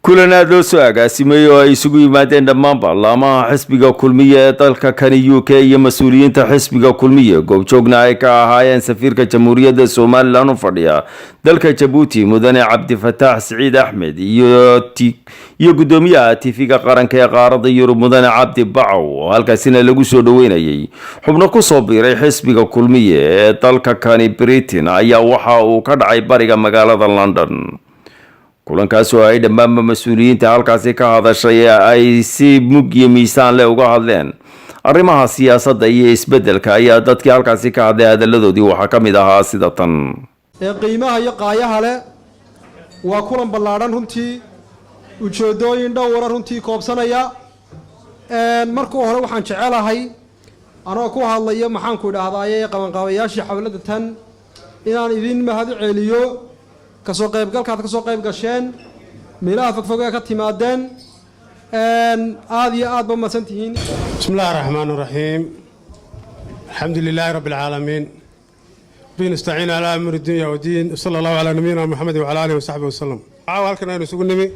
kulanaad loo soo agaasimay oo ay isugu yimaadeen dhammaan baarlaamaha xisbiga kulmiye ee dalka kani UK iyo mas-uuliyiinta xisbiga kulmiye goobjoogna ay ka ahaayeen safiirka jamhuuriyadda Somaliland u fadhiya dalka Djibouti mudane Cabdifataax Siciid Axmed iyo gudoomiyaha TV-ga qaranka ee qaaradda Yurub mudane Cabdi Bacow halkaasina lagu soo dhaweynayay xubno ku soo biiray xisbiga kulmiye ee dalka kani Britain ayaa waxa uu ka dhacay bariga magaalada London. kulankaas oo ay dhammaan mas'uuliyiinta halkaasi ka hadashay ay si mug iyo miisaan leh uga hadleen arrimaha siyaasadda iyo isbeddelka ayaa dadkii halkaasi ka hadlay hadaladoodii waxaa ka mid ahaa sida tan qiimaha iyo qaayaha leh waa kulan ballaaran runtii ujeedooyin dhowr runtii koobsanaya markii hore waxaan jecelahay anoo ku hadlayo maxaan ku idhaahdaaye qabanqaabayaashii xawladda tan inaan idin mahad celiyo kasoo qaybgalkaad kasoo qayb gasheen meelaha fogfog ee ka timaadeen aad iyo aad ba masantihiin. bismillaahi raxmaani raxiim alxamdulilaahi rabbil caalamiin binastaciin calaa amri dunya wadiin sala allahu calaa nabiyina maxamed wacala aalihi wasaxbihi wasalam. caawa halkan aynu isugu nimi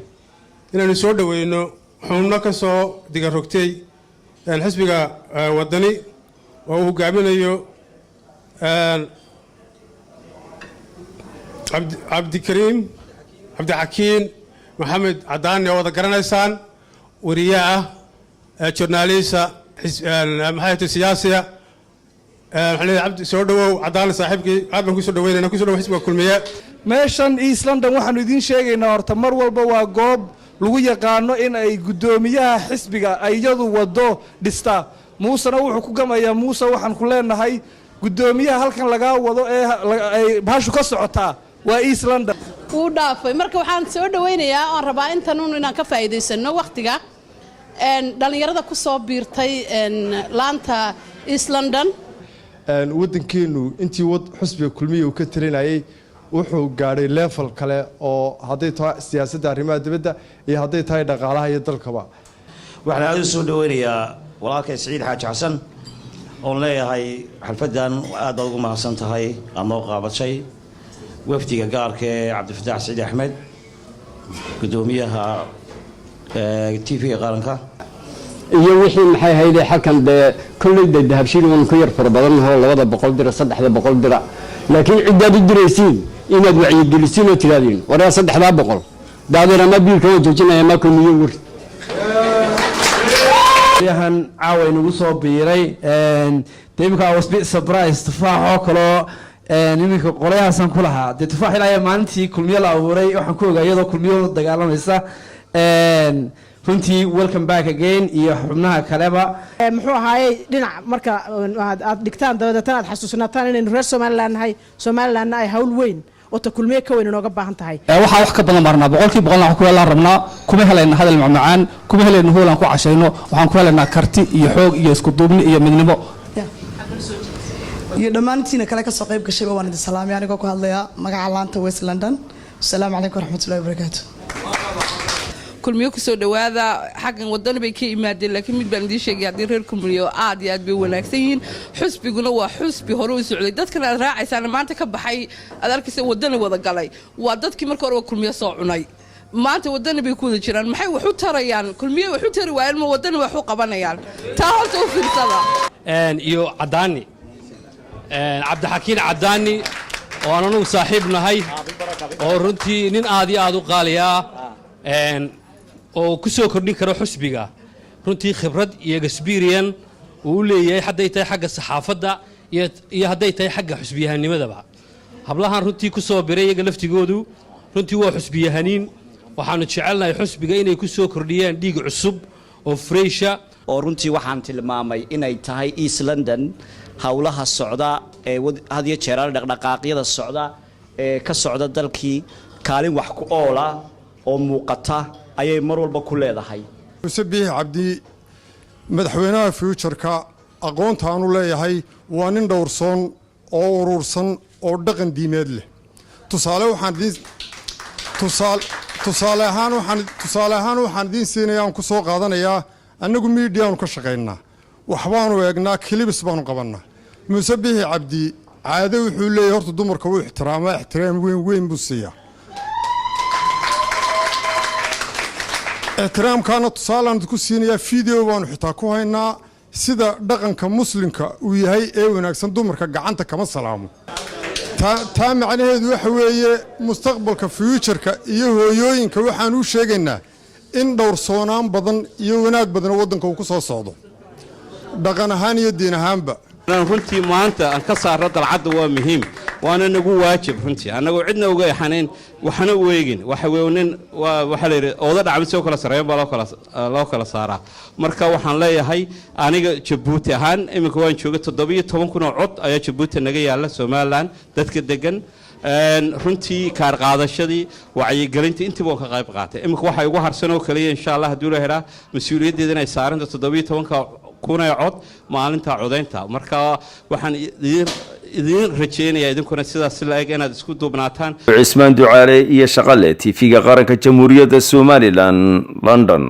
inaynu soo dhoweyno xubno ka soo diga rogtay xisbiga wadani oo uu hogaaminayo cabdikariim cabdixakiin maxamed cadaani oo wada garanaysaan wariye ah journalista maxay siyaasiya cabdi soo dhawow cadaani saaxiibkii aad baan kusoo dhaweynayna kusoo dhawow xisbiga kulmiye meeshan East London waxaanu idiin sheegaynaa horta mar walba waa goob lagu yaqaano in ay gudoomiyaha xisbiga ay iyadu wado dhista muusana wuxuu ku gamayaa muuse waxaan ku leenahay gudoomiyaha halkan laga wado ee ay baashu ka socotaa waa East London uu dhaafay marka waxaan soo dhaweynayaa oo rabaa inaan ka faa'iideysano waqtiga dhalinyarada ku soo biirtay laanta East London wadankeenu intii xisbiga kulmiye uu ka talinayay wuxuu gaaray level kale oo haday tahay siyaasadda arrimaha dibadda iyo haday tahay dhaqaalaha iyo dalkaba waxaan aad u soo dhaweynayaa walaalkay Siciid Xaaji Xasan oo leeyahay xalfadan aad ugu mahadsan tahay ama qaabashay wafdiga gaarka ee Cabdifataax Siciid Axmed gudoomiyaha TV-ga qaranka iyo wixii maxay hayday halkan kulliday dahabshiil oo ku yar farabadan oo 200 dir 300 dir laakiin cidaad u diraysiin inaad wacyi gelisiin oo tiraadeen waraa 300 daadina ma biilka oo joojinaya ma kulmiyo war yahan caawa inagu soo biiray deebka I was a bit surprised tufaaxo kale nimanka qolayaasan ku lahaa tufaax ilaa maalintii kulmiye la abuuray waxaan ku ogaa iyadoo kulmiye dagaalamaysa runtii welcome back again iyo xubnaha kaleba muxuu ahaayay dhinac marka aad dhigtaan dabadatan aad xasuusnataan inaynu reer Somaliland ay hawl weyn oo ta kulmiye ka weyn inooga baahan tahay waxa wax ka badan marnaa boqolkiiba boqol wax ku helaan rabnaa kuma helayna hadal macmacaan kuma helayna hoolan ku cashayno waxaan ku helaynaa karti iyo xoog iyo isku duubni iyo midnimo iyo dhammaantiina kale ka soo qayb gashay waan idin salaamay anigoo ku hadlaya magaca laanta West London assalaamu calaykum waraxmatullaahi wabarakaatuh kulmiye ku soo dhawaada xaqan waddan bay ka imaadeen laakiin mid baan idin sheegay hadii reer kulmiye aad iyo aad bay wanaagsan yihiin xusbiguna waa xusbi hore u socday dadkan aad raacaysaan maanta ka baxay aad arkaysa waddan wada galay waa dadkii markii hore kulmiye soo cunay maanta waddan bay ku wada jiraan maxay wax u tarayaan kulmiye wax u tari waayeen ma waddan wax u qabanayaan taa horta u fiirsada iyo cadaani cabdixakiin cadaani oo anagu saaxiib nahay oo runtii nin aad iyo aad u qaaliya oo ku soo kordhin karo xusbiga runtii khibrad iyo experience uu leeyahay haday tahay xagga saxaafadda iyo haday tahay xagga xusbiyahanimadaba hablahan runtii ku soo biray iyaga laftigoodu runtii waa xusbiyahaniin waxaanu jecelnahay xusbiga inay ku soo kordhiyaan dhiig cusub oo freesha oo runtii waxaan tilmaamay inay tahay East London hawlaha socda ee had iyo jeer dhaqdhaqaaqyada socda ee ka socda dalkii kaalin wax ku oola oo muuqata ayay mar walba ku leedahay Sabiix Cabdi madaxweynaha future-ka aqoonta aanu leeyahay waa nin dhowrsoon oo urursan oo dhaqan diimeed leh tusaale ahaan waxaan idin siinayaa ku soo qaadanayaa annagu miidiyaanu ka shaqaynaa waxbaanu eegnaa kilibis baanu qabannaa Sabiix Cabdi caado wuxuu leeyahay horta dumarka uu ixtiraam weyn buu siiyaa ixtiraamkaana tusaalaan ku siinayaa video baanu xitaa ku haynaa sida dhaqanka muslimka uu yahay ee wanaagsan dumarka gacanta kama salaamo taa macnaheedu waxa weeye mustaqbalka future-ka iyo hooyooyinka waxaan u sheegaynaa in dhowrsoonaan badan iyo wanaag badan waddanka uu ku soo socdo dhaqan ahaan iyo diin ahaanba runtii maanta aan ka saarno dalcadda waa muhiim waana nagu waajib runtii annagoo cidna uga yaxanayn waxna u eegin waxa weeye nin waxa la yidhi ooda dhacmid soo kala sarreeyan baa loo kala saaraa marka waxaan leeyahay aniga jabuuti ahaan iminka waan joogay 17,000 oo cod ayaa jabuuti naga yaalla somalilan dadka degan runtii kaar qaadashadii wacyigelintii intiiba waan ka qayb qaatay iminka waxay ugu harsan oo kaliya insha allah hadduu la helaa mas-uuliyaddeeda inay saaranta 17,000 cod maalinta codaynta marka waxaan idin rajeynayaa idinkuna sidaas la eg inaad isku duubnaataan cismaan ducaale iyo shaqale TV-ga qaranka jamhuuriyadda Somaliland London